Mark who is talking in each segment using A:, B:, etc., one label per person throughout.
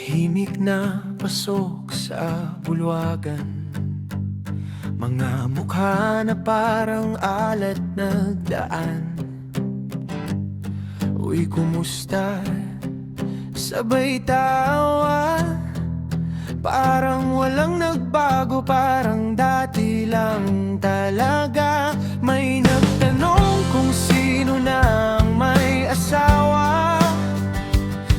A: Tahimik na pasok sa bulwagan, mga mukha na parang alat nagdaan. Uy, kumusta? Sabay tawa, parang walang nagbago, parang dati lang talaga. May nagtanong kung sino na ang may asawa,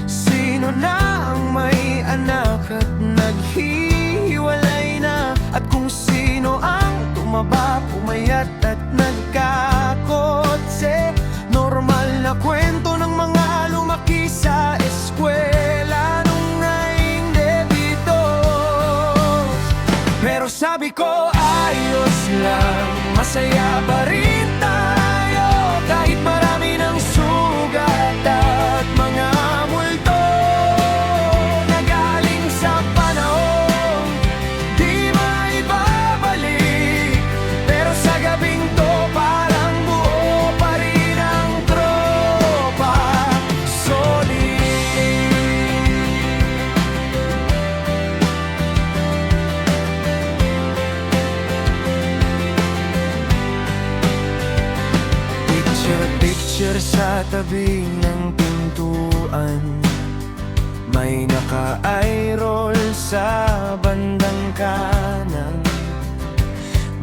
A: sino na ang may anak at naghihiwalay na, at kung sino ang tumaba, pumayat at nagkakotse. Normal na kwento ng mga lumaki sa eskwela nung naing debito. Pero sabi ko ayos lang, masaya pa rin tayo, kahit marami ng sugat at mga multo na galing sa panahon di maibabalik. Pero sa gabing to parang buo pa rin ang tropa. Solid. Picture sa tabi ng pintuan, may naka-eye-roll sa bandang kanan.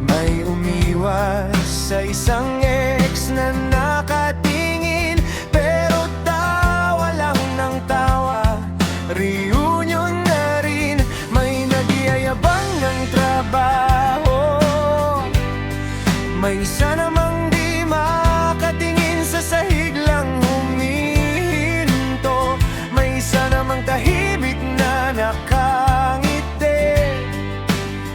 A: May umiwas sa isang ex na nakatingin, pero tawa lang ng tawa, reunion na rin. May nagyayabang ng trabaho, may isa namang di makatingin, sa sahig lang humihinto. May isa namang tahimik na nakangiti,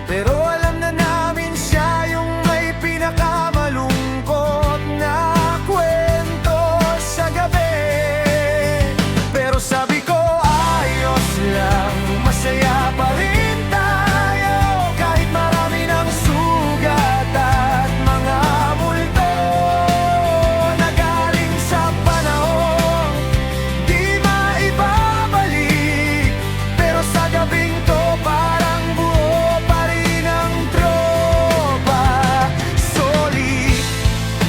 A: pero alam na namin siya yung may pinakamalungkot na kwento sa gabi. Pero sabi ko ayos lang, masaya pa rin tayo, kahit marami ng sugat at mga multo na galing sa panahon di maibabalik. Pero sa gabing to parang buo pa rin ang tropa. Solid,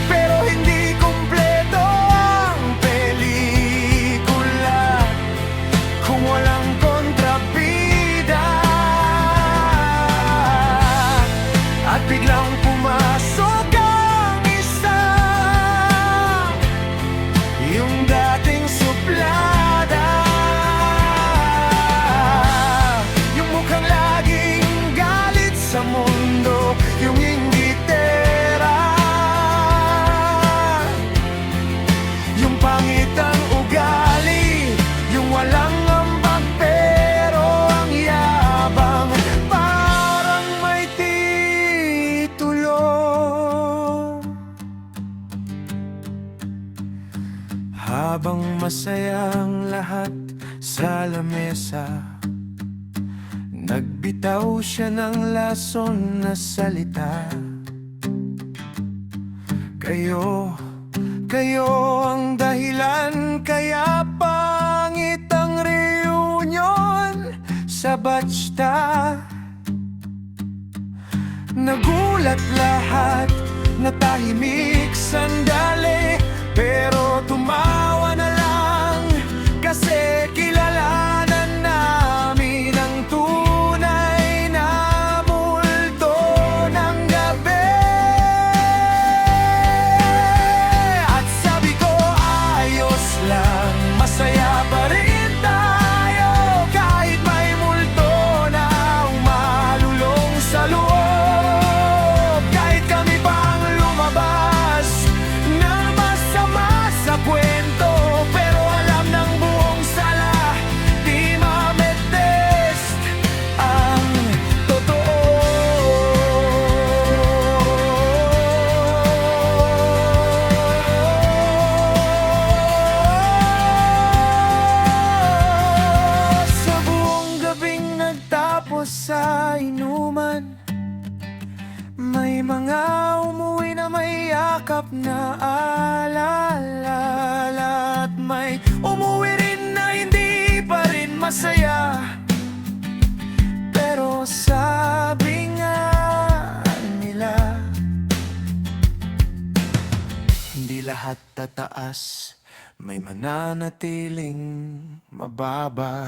A: pero hindi kumpleto ang pelikula kung walang kontrabida. At biglang pumasok ang isa, yung dating suplada, yung mukhang laging galit sa mundo, yung inditera, yung pangit ang ugali, yung walang ambag pero ang yabang, parang may titulo. Habang masaya ang lahat sa lamesa, nagbitaw siya ng lason na salita. Kayo ang dahilan kaya pangit ang reunion sa batchta. Nagulat lahat, natahimik sandali, pero tumawa na lang kasi kilalanan namin ang tunay na multo ng gabi. At sabi ko ayos lang, masaya pa rin tayo, kahit may multo na umalulong sa loob. Kahit kami pang lumabas na masama sa kwento, pero alam ng buong sala di mametest ang totoo. Sa buong gabing nagtapos sa inuman, may mga umuwi na may yakap na alala, at may umuwi rin na hindi pa rin masaya. sabi nga nila, hindi lahat tataas, may mananatiling mababa.